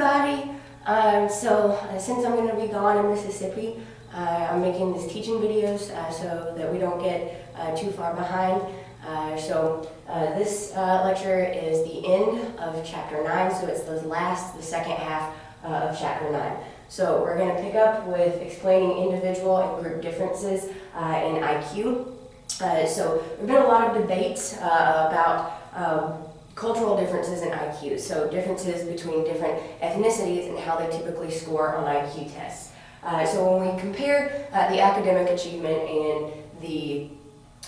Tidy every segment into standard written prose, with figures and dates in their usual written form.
everybody. Since I'm going to be gone in Mississippi, I'm making these teaching videos so that we don't get too far behind. This lecture is the end of Chapter 9, so it's the second half of Chapter 9. So we're going to pick up with explaining individual and group differences in IQ. So there have been a lot of debates about cultural differences in IQ, so differences between different ethnicities and how they typically score on IQ tests. So when we compare the academic achievement and the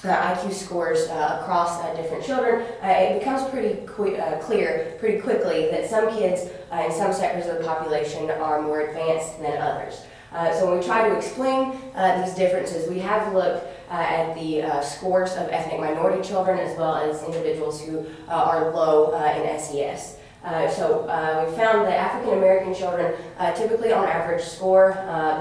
IQ scores across different children, it becomes pretty clear pretty quickly that some kids in some sectors of the population are more advanced than others. So when we try to explain these differences, we have looked at the scores of ethnic minority children as well as individuals who are low in SES. We found that African American children typically on average score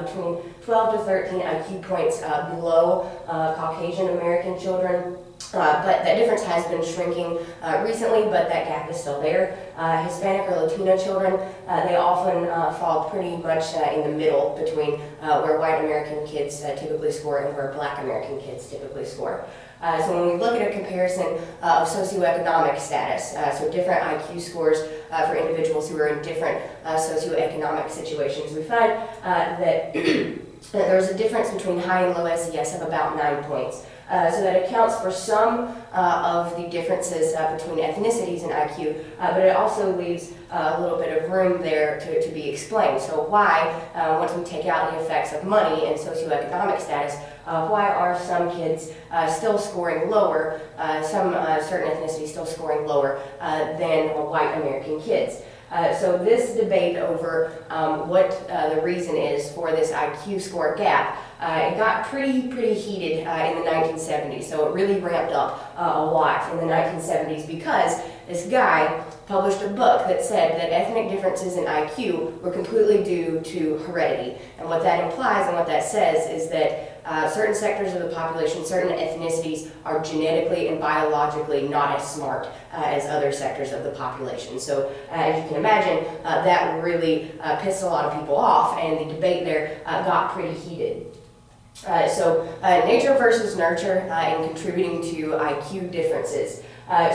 between 12 to 13 IQ points below Caucasian American children. But that difference has been shrinking recently, but that gap is still there. Hispanic or Latino children, they often fall pretty much in the middle between where white American kids typically score and where black American kids typically score. So when we look at a comparison of socioeconomic status, so different IQ scores for individuals who are in different socioeconomic situations, we find that there's a difference between high and low SES of about 9 points. So that accounts for some of the differences between ethnicities and IQ, but it also leaves a little bit of room there to be explained. So why, once we take out the effects of money and socioeconomic status, why are some kids still scoring lower, some certain ethnicities still scoring lower than white American kids? So this debate over what the reason is for this IQ score gap, it got pretty heated in the 1970s. So it really ramped up a lot in the 1970s because this guy published a book that said that ethnic differences in IQ were completely due to heredity. And what that implies and what that says is that certain sectors of the population, certain ethnicities are genetically and biologically not as smart as other sectors of the population. So as you can imagine, that really pissed a lot of people off, and the debate there got pretty heated. Nature versus nurture in contributing to IQ differences.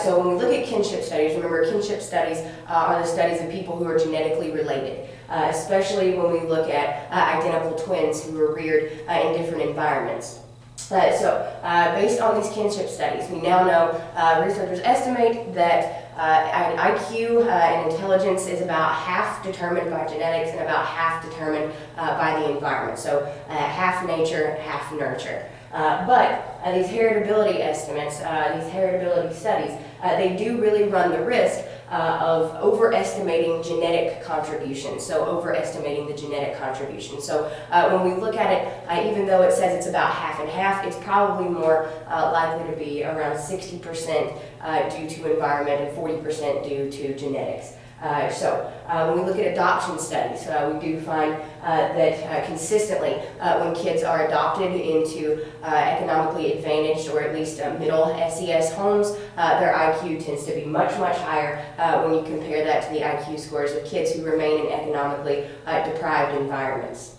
So when we look at kinship studies, remember kinship studies are the studies of people who are genetically related, especially when we look at identical twins who were reared in different environments. Based on these kinship studies, we now know researchers estimate that IQ and intelligence is about half determined by genetics and about half determined by the environment. So half nature, half nurture. But these heritability estimates, these heritability studies, they do really run the risk of overestimating genetic contribution, so overestimating the genetic contribution. So when we look at it, even though it says it's about half and half, it's probably more likely to be around 60% due to environment and 40% due to genetics. When we look at adoption studies, we do find that consistently when kids are adopted into economically advantaged or at least middle SES homes, their IQ tends to be much higher when you compare that to the IQ scores of kids who remain in economically deprived environments.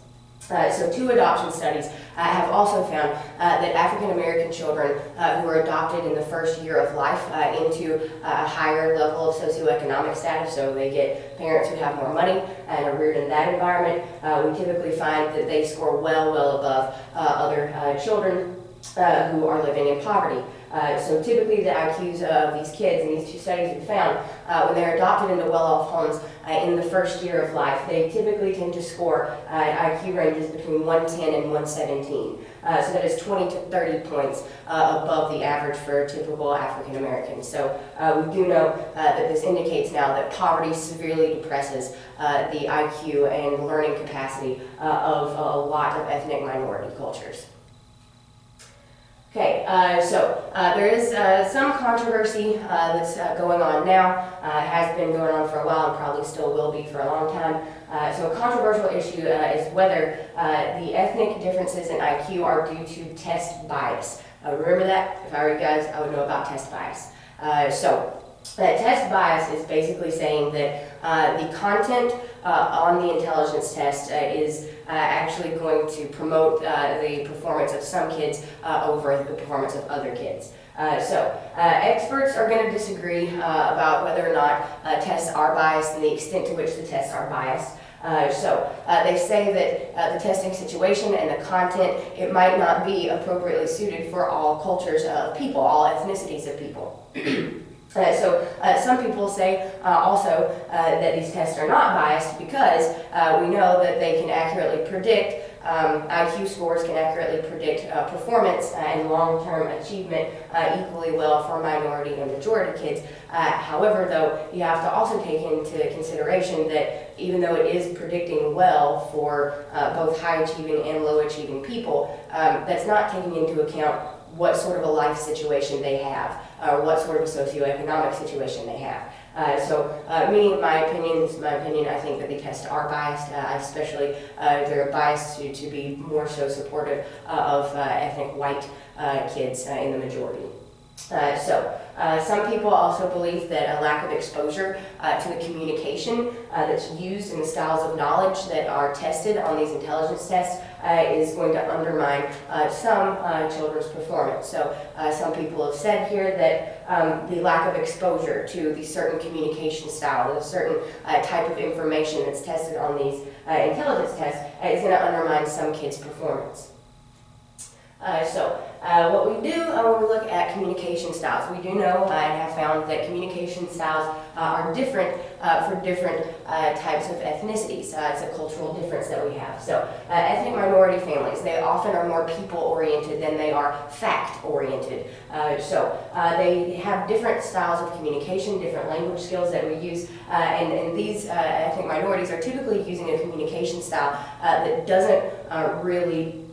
So two adoption studies have also found that African American children who are adopted in the first year of life into a higher level of socioeconomic status, so they get parents who have more money and are reared in that environment, we typically find that they score well above other children who are living in poverty. So typically the IQs of these kids in these two studies we found, when they're adopted into well-off homes in the first year of life, they typically tend to score IQ ranges between 110 and 117. So that is 20 to 30 points above the average for typical African Americans. So we do know that this indicates now that poverty severely depresses the IQ and learning capacity of a lot of ethnic minority cultures. Okay, there is some controversy that's going on now, has been going on for a while and probably still will be for a long time. So a controversial issue is whether the ethnic differences in IQ are due to test bias. Remember that? If I were you guys, I would know about test bias. Test bias is basically saying that the content on the intelligence test is actually going to promote the performance of some kids over the performance of other kids. Experts are going to disagree about whether or not tests are biased and the extent to which the tests are biased. They say that the testing situation and the content, it might not be appropriately suited for all cultures of people, all ethnicities of people. Some people say also that these tests are not biased because we know that they can accurately predict, IQ scores can accurately predict performance and long-term achievement equally well for minority and majority kids. However, though, you have to also take into consideration that even though it is predicting well for both high-achieving and low-achieving people, that's not taking into account what sort of a life situation they have, or what sort of a socioeconomic situation they have. My opinion, I think that the tests are biased, especially they're biased to be more so supportive of ethnic white kids in the majority. Some people also believe that a lack of exposure to the communication that's used in the styles of knowledge that are tested on these intelligence tests is going to undermine some children's performance. Some people have said here that the lack of exposure to the certain communication style, the certain type of information that's tested on these intelligence tests is going to undermine some kids' performance. What we do when we look at communication styles, we do know and have found that communication styles are different for different types of ethnicities. It's a cultural difference that we have. Ethnic minority families, they often are more people-oriented than they are fact-oriented. They have different styles of communication, different language skills that we use, and these ethnic minorities are typically using a communication style that doesn't really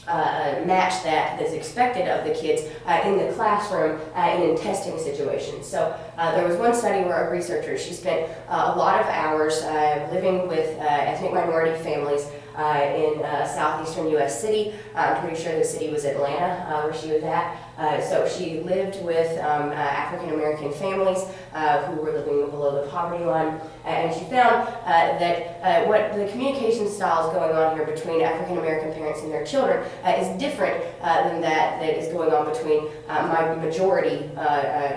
match that's expected of the kids in the classroom and in testing situations. There was one study where a researcher, she spent a lot of hours living with ethnic minority families in southeastern U.S. city. I'm pretty sure the city was Atlanta, where she was at. She lived with African American families who were living below the poverty line, and she found that what the communication styles going on here between African American parents and their children is different than that is going on between my majority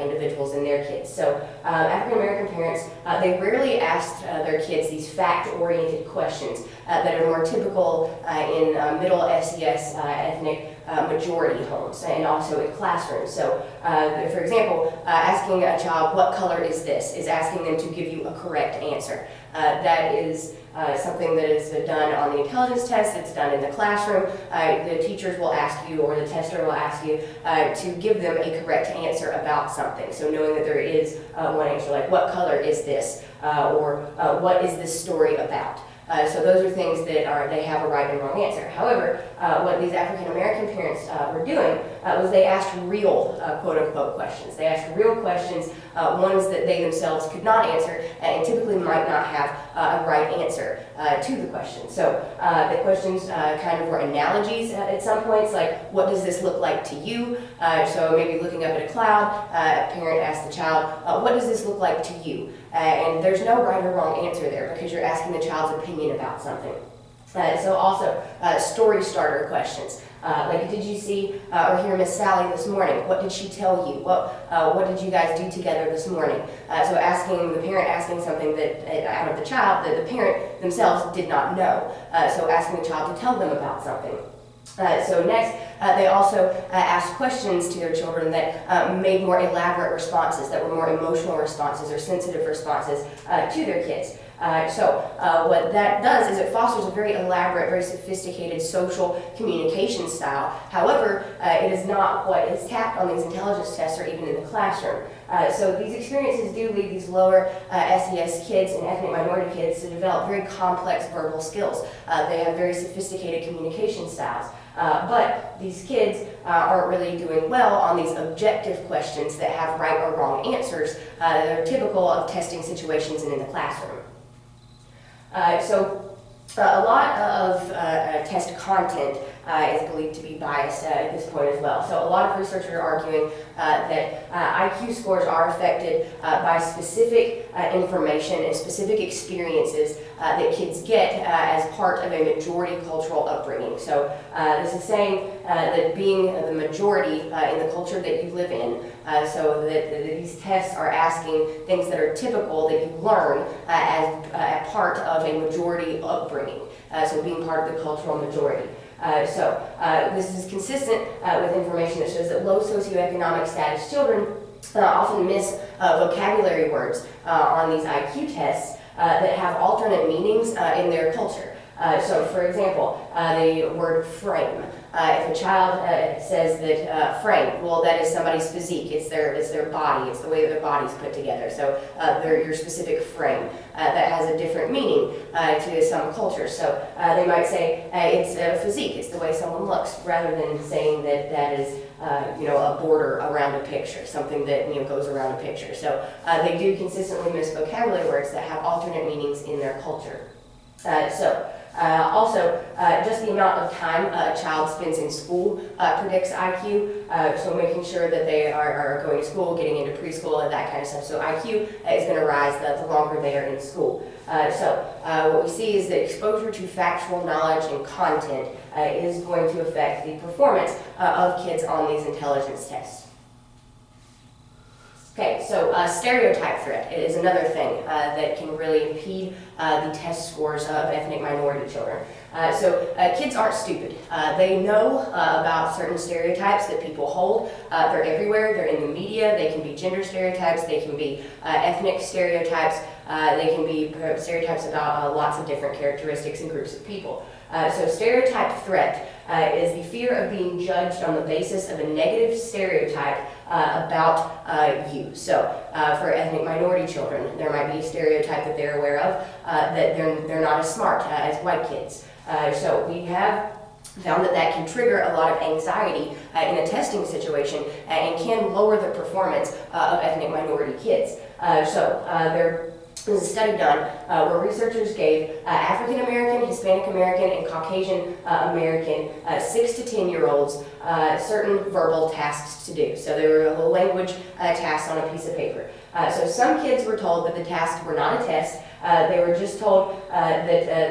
individuals and their kids. African American parents, they rarely asked their kids these fact-oriented questions that are more typical in middle SES ethnic majority homes and also in classrooms. For example, asking a child, what color is this, is asking them to give you a correct answer. That is something that is done on the intelligence test, it's done in the classroom. The teachers will ask you, or the tester will ask you, to give them a correct answer about something. So knowing that there is one answer, like what color is this, or what is this story about? Those are things that they have a right and wrong answer. However, what these African American parents were doing was they asked real quote-unquote questions. They asked real questions, ones that they themselves could not answer and typically might not have a right answer to the question. The questions kind of were analogies at some points, like what does this look like to you? Maybe looking up at a cloud, a parent asked the child, what does this look like to you? And there's no right or wrong answer there because you're asking the child's opinion about something. Also, story starter questions. Like, did you see or hear Miss Sally this morning? What did she tell you? What did you guys do together this morning? Asking the parent, asking something that out of the child that the parent themselves did not know. Asking the child to tell them about something. Next, they also asked questions to their children that made more elaborate responses, that were more emotional responses or sensitive responses to their kids. What that does is it fosters a very elaborate, very sophisticated social communication style. However, it is not what is tapped on these intelligence tests or even in the classroom. These experiences do lead these lower SES kids and ethnic minority kids to develop very complex verbal skills. They have very sophisticated communication styles. But these kids aren't really doing well on these objective questions that have right or wrong answers that are typical of testing situations and in the classroom. A lot of test content is believed to be biased at this point as well. So a lot of researchers are arguing that IQ scores are affected by specific information and specific experiences that kids get as part of a majority cultural upbringing. So this is saying that being the majority in the culture that you live in, so that these tests are asking things that are typical that you learn as a part of a majority upbringing, so being part of the cultural majority. This is consistent with information that shows that low socioeconomic status children often miss vocabulary words on these IQ tests that have alternate meanings in their culture. So for example, the word frame. If a child says that frame, well, that is somebody's physique. It's their body. It's the way that their body's put together. So your specific frame that has a different meaning to some cultures. So they might say it's physique. It's the way someone looks, rather than saying that that is a border around a picture, something that goes around a picture. So they do consistently miss vocabulary words that have alternate meanings in their culture. Also, just the amount of time a child spends in school predicts IQ, so making sure that they are going to school, getting into preschool, and that kind of stuff. So IQ is going to rise the longer they are in school. What we see is that exposure to factual knowledge and content is going to affect the performance of kids on these intelligence tests. Okay, so stereotype threat is another thing that can really impede the test scores of ethnic minority children. Kids aren't stupid. They know about certain stereotypes that people hold. They're everywhere. They're in the media. They can be gender stereotypes. They can be ethnic stereotypes. They can be stereotypes about lots of different characteristics and groups of people. So stereotype threat is the fear of being judged on the basis of a negative stereotype about you. So for ethnic minority children, there might be a stereotype that they're aware of that they're not as smart as white kids. So we have found that can trigger a lot of anxiety in a testing situation and can lower the performance of ethnic minority kids. There was a study done where researchers gave African American, Hispanic American, and Caucasian American 6 to 10-year-olds certain verbal tasks to do. So they were little language tasks on a piece of paper. So some kids were told that the tasks were not a test. They were just told that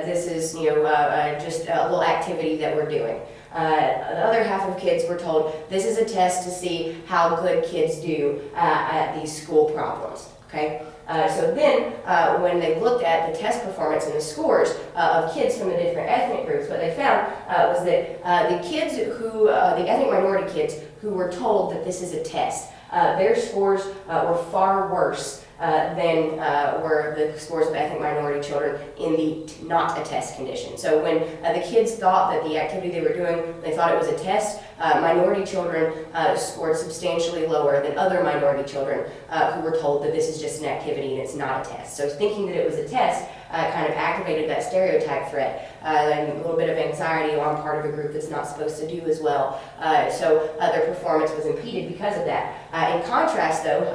this is just a little activity that we're doing. The other half of kids were told this is a test to see how good kids do at these school problems. Okay. When they looked at the test performance and the scores of kids from the different ethnic groups, what they found was that the ethnic minority kids who were told that this is a test, their scores were far worse than were the scores of ethnic minority children in the not a test condition. So when the kids thought that the activity they were doing, they thought it was a test, minority children scored substantially lower than other minority children who were told that this is just an activity and it's not a test. So thinking that it was a test kind of activated that stereotype threat and a little bit of anxiety on part of a group that's not supposed to do as well. Their performance was impeded because of that. In contrast though,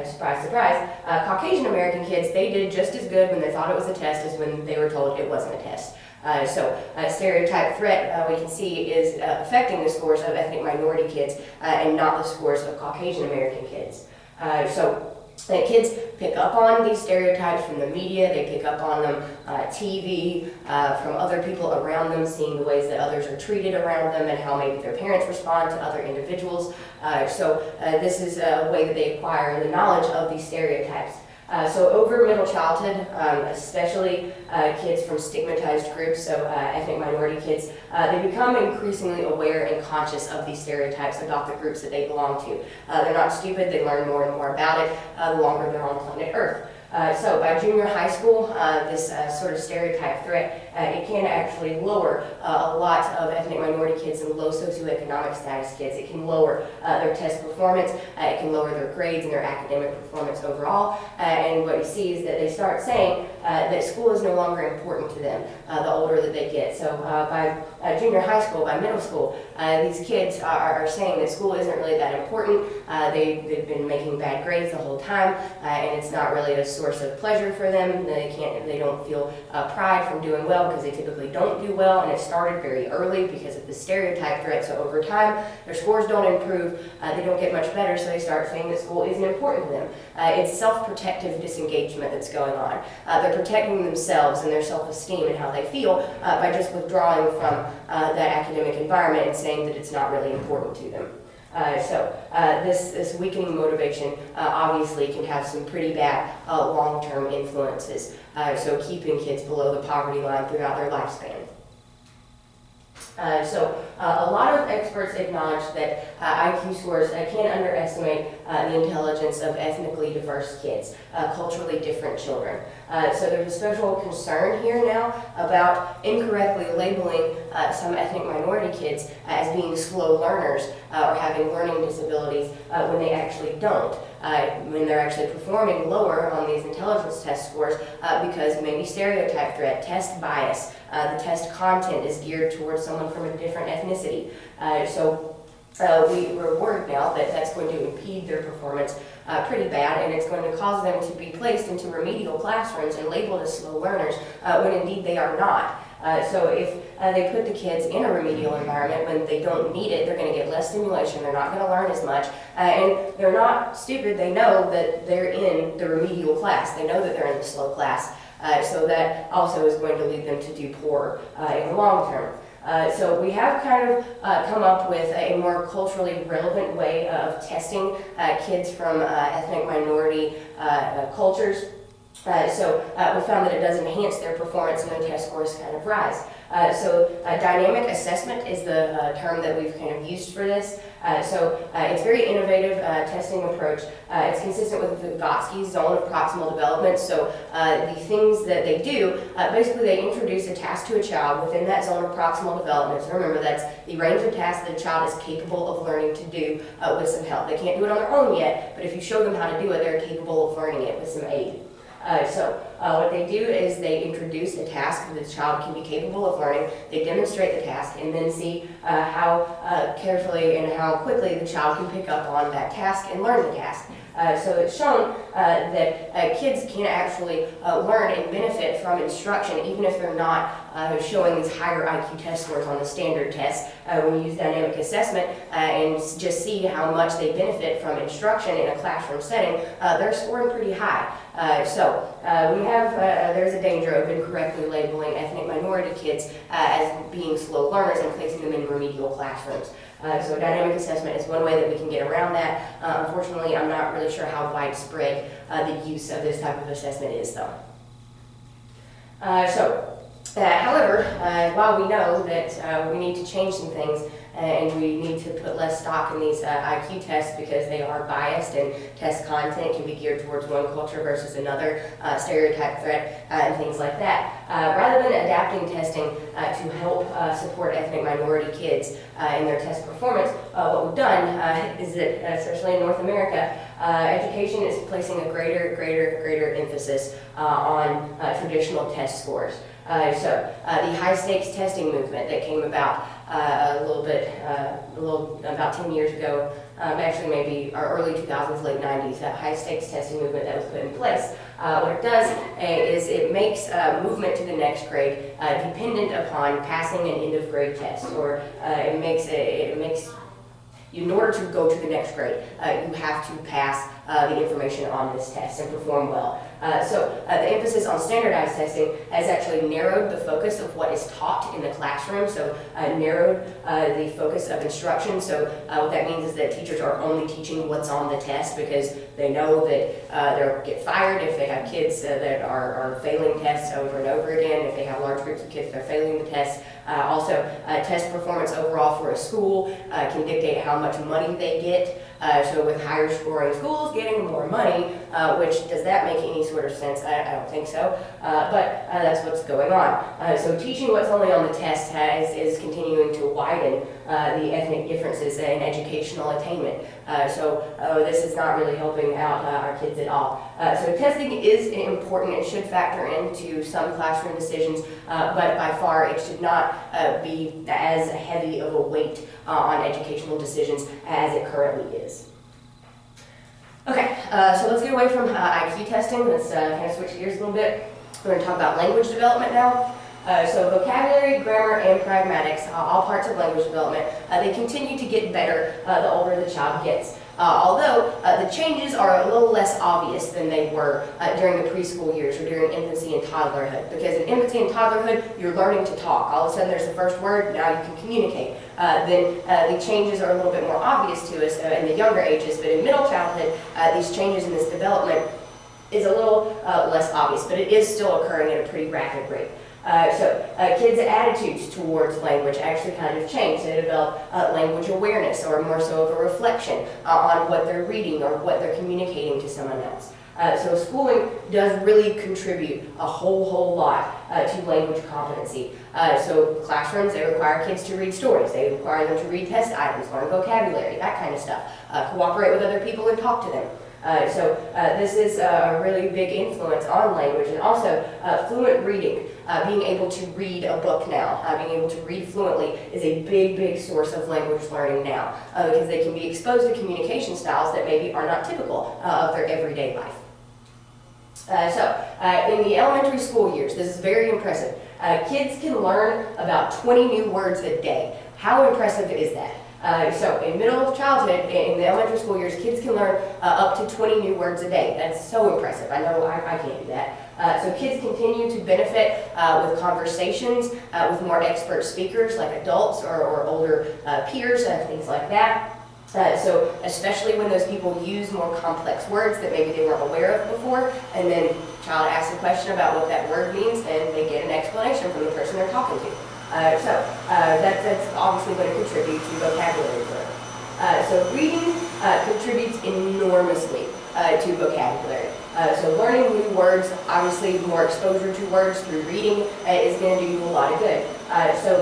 surprise, surprise, Caucasian American kids, they did just as good when they thought it was a test as when they were told it wasn't a test. Stereotype threat, we can see, is affecting the scores of ethnic minority kids and not the scores of Caucasian American kids. Kids pick up on these stereotypes from the media, they pick up on them TV, from other people around them, seeing the ways that others are treated around them and how maybe their parents respond to other individuals. This is a way that they acquire the knowledge of these stereotypes. Over middle childhood, especially kids from stigmatized groups, so ethnic minority kids, they become increasingly aware and conscious of these stereotypes about the groups that they belong to. They're not stupid, they learn more and more about it the longer they're on planet Earth. By junior high school, this sort of stereotype threat, it can actually lower a lot of ethnic minority kids and low socioeconomic status kids. It can lower their test performance, it can lower their grades and their academic performance overall, and what you see is that they start saying that school is no longer important to them the older that they get. So by junior high school, by middle school, these kids are saying that school isn't really that important. They've been making bad grades the whole time, and it's not really a source of pleasure for them. They don't feel pride from doing well. well because they typically don't do well, and it started very early because of the stereotype threat. So over time, their scores don't improve, they don't get much better, so they start saying that school isn't important to them. It's self-protective disengagement that's going on. They're protecting themselves and their self-esteem and how they feel by just withdrawing from that academic environment and saying that it's not really important to them. This weakening motivation obviously can have some pretty bad long-term influences, so keeping kids below the poverty line throughout their lifespan. A lot of experts acknowledge that IQ scores can underestimate the intelligence of ethnically diverse kids, culturally different children. So there's a special concern here now about incorrectly labeling some ethnic minority kids as being slow learners or having learning disabilities when they actually don't. When they're actually performing lower on these intelligence test scores because maybe stereotype threat, test bias, the test content is geared towards someone from a different ethnicity. We're worried now that that's going to impede their performance pretty bad, and it's going to cause them to be placed into remedial classrooms and labeled as slow learners when indeed they are not. So if they put the kids in a remedial environment when they don't need it, they're going to get less stimulation, they're not going to learn as much, and they're not stupid, they know that they're in the remedial class, they know that they're in the slow class, so that also is going to lead them to do poor in the long term. So we have kind of come up with a more culturally relevant way of testing kids from ethnic minority cultures. We found that it does enhance their performance and their test scores kind of rise. Dynamic assessment is the term that we've kind of used for this. It's a very innovative testing approach. It's consistent with Vygotsky's zone of proximal development. So the things that they do, basically they introduce a task to a child within that zone of proximal development. So remember, that's the range of tasks that a child is capable of learning to do with some help. They can't do it on their own yet, but if you show them how to do it, they're capable of learning it with some aid. What they do is they introduce a task that the child can be capable of learning, they demonstrate the task, and then see how carefully and how quickly the child can pick up on that task and learn the task. So it's shown that kids can actually learn and benefit from instruction even if they're not showing these higher IQ test scores on the standard test. When you use dynamic assessment and just see how much they benefit from instruction in a classroom setting, they're scoring pretty high. There's a danger of incorrectly labeling ethnic minority kids as being slow learners and placing them in remedial classrooms. So dynamic assessment is one way that we can get around that. Unfortunately, I'm not really sure how widespread the use of this type of assessment is, though. However, while we know that we need to change some things and we need to put less stock in these IQ tests because they are biased and test content can be geared towards one culture versus another, stereotype threat, and things like that. Rather than adapting testing to help support ethnic minority kids in their test performance, what we've done is that, especially in North America, education is placing a greater emphasis on traditional test scores. The high-stakes testing movement that came about about 10 years ago, actually maybe our early 2000s, late 90s, that high-stakes testing movement that was put in place. What it does is it makes movement to the next grade dependent upon passing an end-of-grade test, or it makes in order to go to the next grade, you have to pass the information on this test and perform well. The emphasis on standardized testing has actually narrowed the focus of what is taught in the classroom, so narrowed the focus of instruction. So what that means is that teachers are only teaching what's on the test because they know that they'll get fired if they have kids that are failing tests over and over again. If they have large groups of kids that are failing the test. Test performance overall for a school can dictate how much money they get. So with higher scoring schools getting more money, which does that make any sort of sense? I don't think so, but that's what's going on. So teaching what's only on the test is continuing to widen the ethnic differences in educational attainment. This is not really helping out our kids at all. So testing is important. It should factor into some classroom decisions, but by far it should not be as heavy of a weight on educational decisions as it currently is. Okay, so let's get away from IQ testing. Let's kind of switch gears a little bit. We're going to talk about language development now. So vocabulary, grammar, and pragmatics, all parts of language development, they continue to get better the older the child gets. Although the changes are a little less obvious than they were during the preschool years or during infancy and toddlerhood. Because in infancy and toddlerhood, you're learning to talk. All of a sudden there's the first word, now you can communicate. Then the changes are a little bit more obvious to us in the younger ages, but in middle childhood, these changes in this development is a little less obvious, but it is still occurring at a pretty rapid rate. Kids' attitudes towards language actually kind of change. They develop language awareness, or more so of a reflection on what they're reading or what they're communicating to someone else. So schooling does really contribute a whole lot to language competency. So classrooms, they require kids to read stories. They require them to read test items, learn vocabulary, that kind of stuff. Cooperate with other people and talk to them. This is a really big influence on language, and also fluent reading. Being able to read a book now, being able to read fluently is a big source of language learning now, because they can be exposed to communication styles that maybe are not typical of their everyday life. In the elementary school years, this is very impressive. Kids can learn about 20 new words a day. How impressive is that? In middle of childhood, in the elementary school years, kids can learn up to 20 new words a day. That's so impressive. I know I can't do that. So kids continue to benefit with conversations with more expert speakers like adults or older peers, things like that. Especially when those people use more complex words that maybe they weren't aware of before, and then the child asks a question about what that word means, and they get an explanation from the person they're talking to. That's obviously going to contribute to vocabulary growth. Reading contributes enormously to vocabulary. Learning new words, obviously more exposure to words through reading is going to do you a lot of good.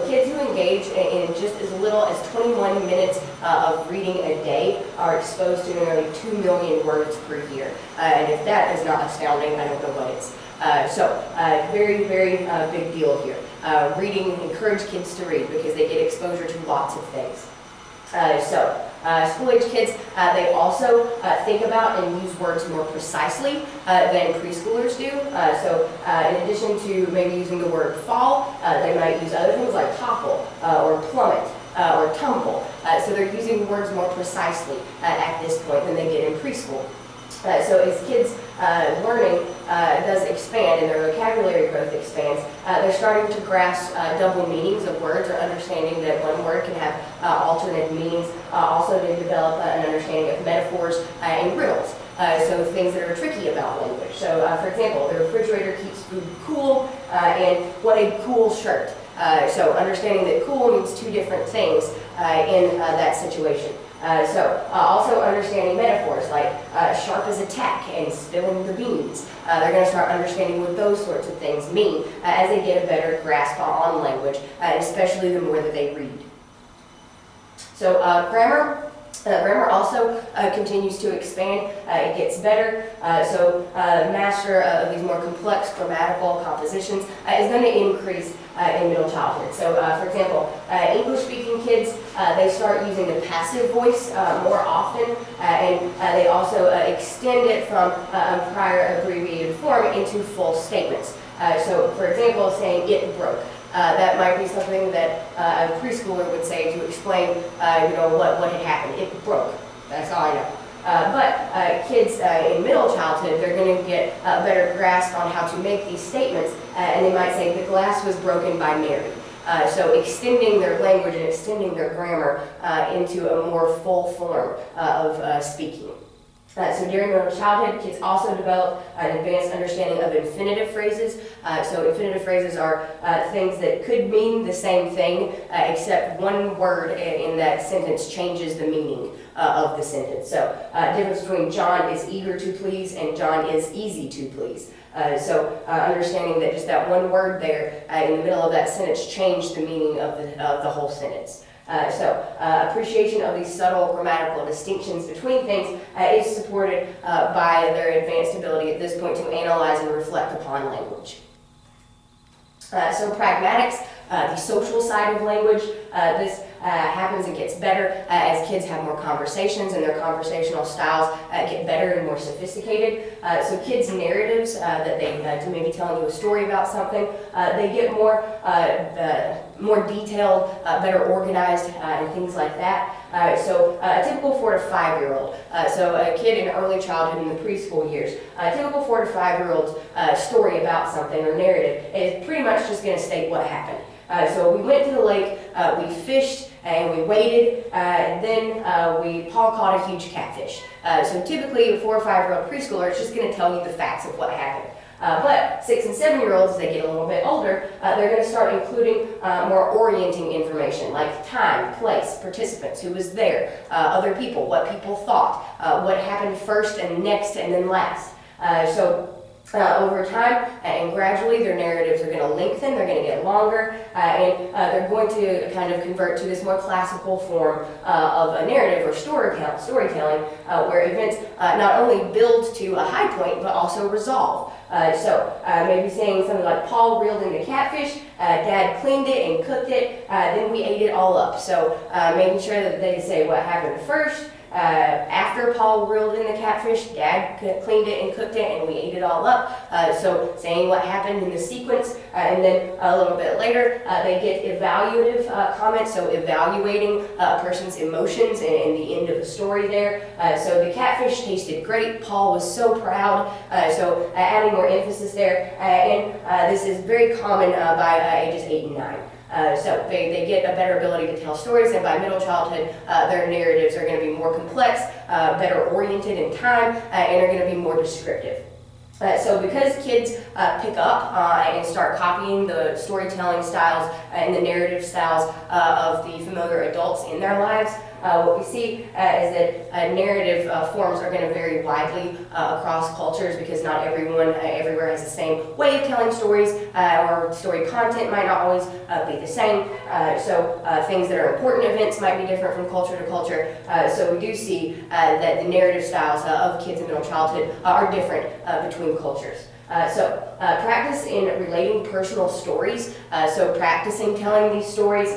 Kids who engage in just as little as 21 minutes of reading a day are exposed to nearly 2 million words per year. And if that is not astounding, I don't know what is. Very big deal here. Reading, encourage kids to read because they get exposure to lots of things. School-age kids, they also think about and use words more precisely than preschoolers do. In addition to maybe using the word fall, they might use other things like topple or plummet or tumble. So they're using words more precisely at this point than they did in preschool. As kids' learning does expand and their vocabulary growth expands, they're starting to grasp double meanings of words, or understanding that one word can have alternate meanings. Also, they develop an understanding of metaphors and riddles. Things that are tricky about language. For example, the refrigerator keeps food cool, and what a cool shirt. Understanding that cool means two different things in that situation. Also understanding metaphors like sharp as a tack and spilling the beans. They're going to start understanding what those sorts of things mean as they get a better grasp on language, especially the more that they read. Grammar. Grammar also continues to expand. It gets better. Master of these more complex grammatical compositions is going to increase in middle childhood. For example, English-speaking kids, they start using the passive voice more often, and they also extend it from a prior abbreviated form into full statements. For example, saying "it broke." That might be something that a preschooler would say to explain, what had happened. It broke. That's all I know. Kids in middle childhood, they're going to get a better grasp on how to make these statements, and they might say, "The glass was broken by Mary." Extending their language and extending their grammar into a more full form of speaking. During middle childhood, kids also develop an advanced understanding of infinitive phrases. Infinitive phrases are things that could mean the same thing, except one word in that sentence changes the meaning of the sentence. Difference between John is eager to please and John is easy to please. Understanding that just that one word there in the middle of that sentence changed the meaning of the whole sentence. Appreciation of these subtle grammatical distinctions between things is supported by their advanced ability at this point to analyze and reflect upon language. Pragmatics, the social side of language, this happens and gets better as kids have more conversations and their conversational styles get better and more sophisticated. So kids' narratives that they maybe telling you a story about something, they get more detailed, better organized, and things like that. So a typical 4 to 5 year old, so a kid in early childhood in the preschool years, a typical 4 to 5 year old's story about something or narrative is pretty much just going to state what happened. So we went to the lake, we fished, and we waded, and then Paul caught a huge catfish. So typically a 4 or 5 year old preschooler is just going to tell you the facts of what happened. But 6 and 7 year olds, as they get a little bit older, they're going to start including more orienting information like time, place, participants, who was there, other people, what people thought, what happened first and next and then last. Over time and gradually their narratives are going to lengthen, they're going to get longer, and they're going to kind of convert to this more classical form of a narrative or storytelling where events not only build to a high point but also resolve. Maybe saying something like, Paul reeled in the catfish, Dad cleaned it and cooked it, then we ate it all up. So making sure that they say what happened first. After Paul reeled in the catfish, Dad cleaned it and cooked it, and we ate it all up. So saying what happened in the sequence, and then a little bit later, they get evaluative comments, so evaluating a person's emotions and the end of the story there. So the catfish tasted great, Paul was so proud, so adding more emphasis there, and this is very common by ages 8 and 9. So they get a better ability to tell stories, and by middle childhood, their narratives are going to be more complex, better oriented in time, and are going to be more descriptive. So because kids pick up and start copying the storytelling styles and the narrative styles of the familiar adults in their lives, what we see is that narrative forms are going to vary widely across cultures, because not everyone everywhere has the same way of telling stories, or story content might not always be the same. Things that are important events might be different from culture to culture. So we do see that the narrative styles of kids in middle childhood are different between cultures. Practice in relating personal stories, so practicing telling these stories,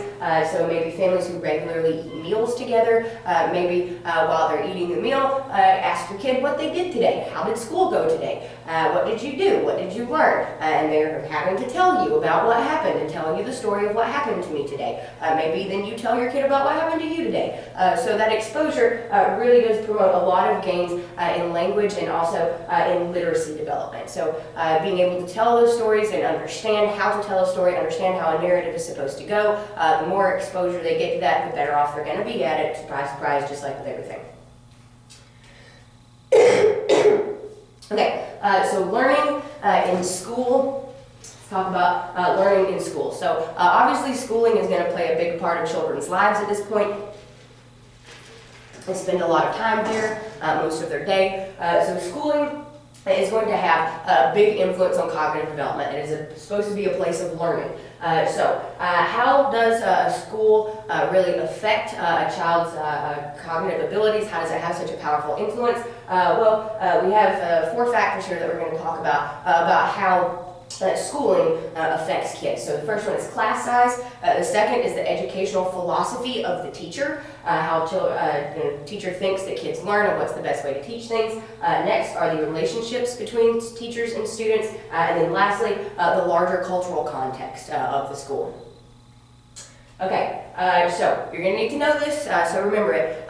so maybe families who regularly eat meals together, maybe while they're eating the meal, ask your kid what they did today, how did school go today, what did you do, what did you learn, and they're having to tell you about what happened and telling you the story of what happened to me today. Maybe then you tell your kid about what happened to you today. So that exposure really does promote a lot of gains in language and also in literacy development. So being able to tell those stories and understand how to tell a story, understand how a narrative is supposed to go, the more exposure they get to that, the better off they're going to be at it. Surprise, surprise, just like with everything. Okay, so learning in school. Let's talk about learning in school. So obviously schooling is going to play a big part of children's lives at this point. They spend a lot of time there, most of their day. So schooling is going to have a big influence on cognitive development. It is supposed to be a place of learning. How does a school really affect a child's cognitive abilities? How does it have such a powerful influence? We have 4 factors here that we're going to talk about how schooling affects kids. So the first one is class size. The second is the educational philosophy of the teacher, how the teacher thinks that kids learn and what's the best way to teach things. Next are the relationships between teachers and students. And then lastly, the larger cultural context of the school. Okay, so you're going to need to know this, so remember it.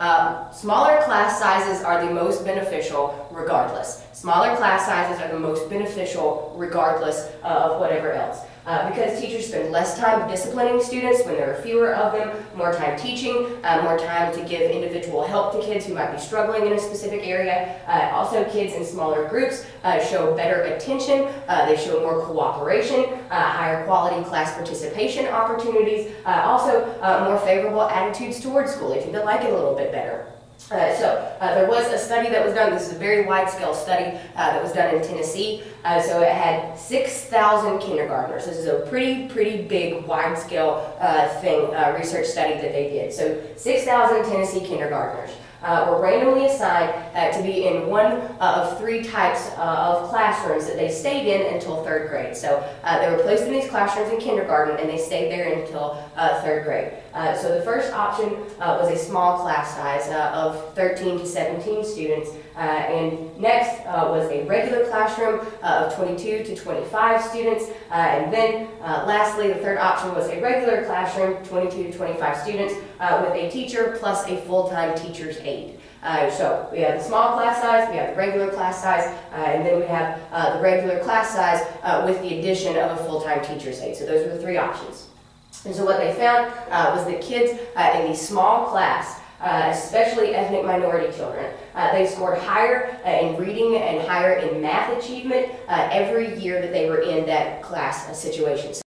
Smaller class sizes are the most beneficial regardless. Smaller class sizes are the most beneficial regardless of whatever else. Because teachers spend less time disciplining students when there are fewer of them, more time teaching, more time to give individual help to kids who might be struggling in a specific area. Also, kids in smaller groups show better attention, they show more cooperation, higher quality class participation opportunities, also more favorable attitudes towards school. They tend to like it a little bit better. There was a study that was done, this is a very wide-scale study that was done in Tennessee. So it had 6,000 kindergartners. This is a pretty big, wide-scale research study that they did. So 6,000 Tennessee kindergartners were randomly assigned to be in one of 3 types of classrooms that they stayed in until 3rd grade. So they were placed in these classrooms in kindergarten and they stayed there until 3rd grade. So the first option was a small class size of 13 to 17 students, and next was a regular classroom of 22 to 25 students, and then lastly the third option was a regular classroom, 22 to 25 students, with a teacher plus a full-time teacher's aide. So we have the small class size, we have the regular class size, and then we have the regular class size with the addition of a full-time teacher's aide. So those were the three options. And so what they found was that kids in the small class, especially ethnic minority children, they scored higher in reading and higher in math achievement every year that they were in that class situation.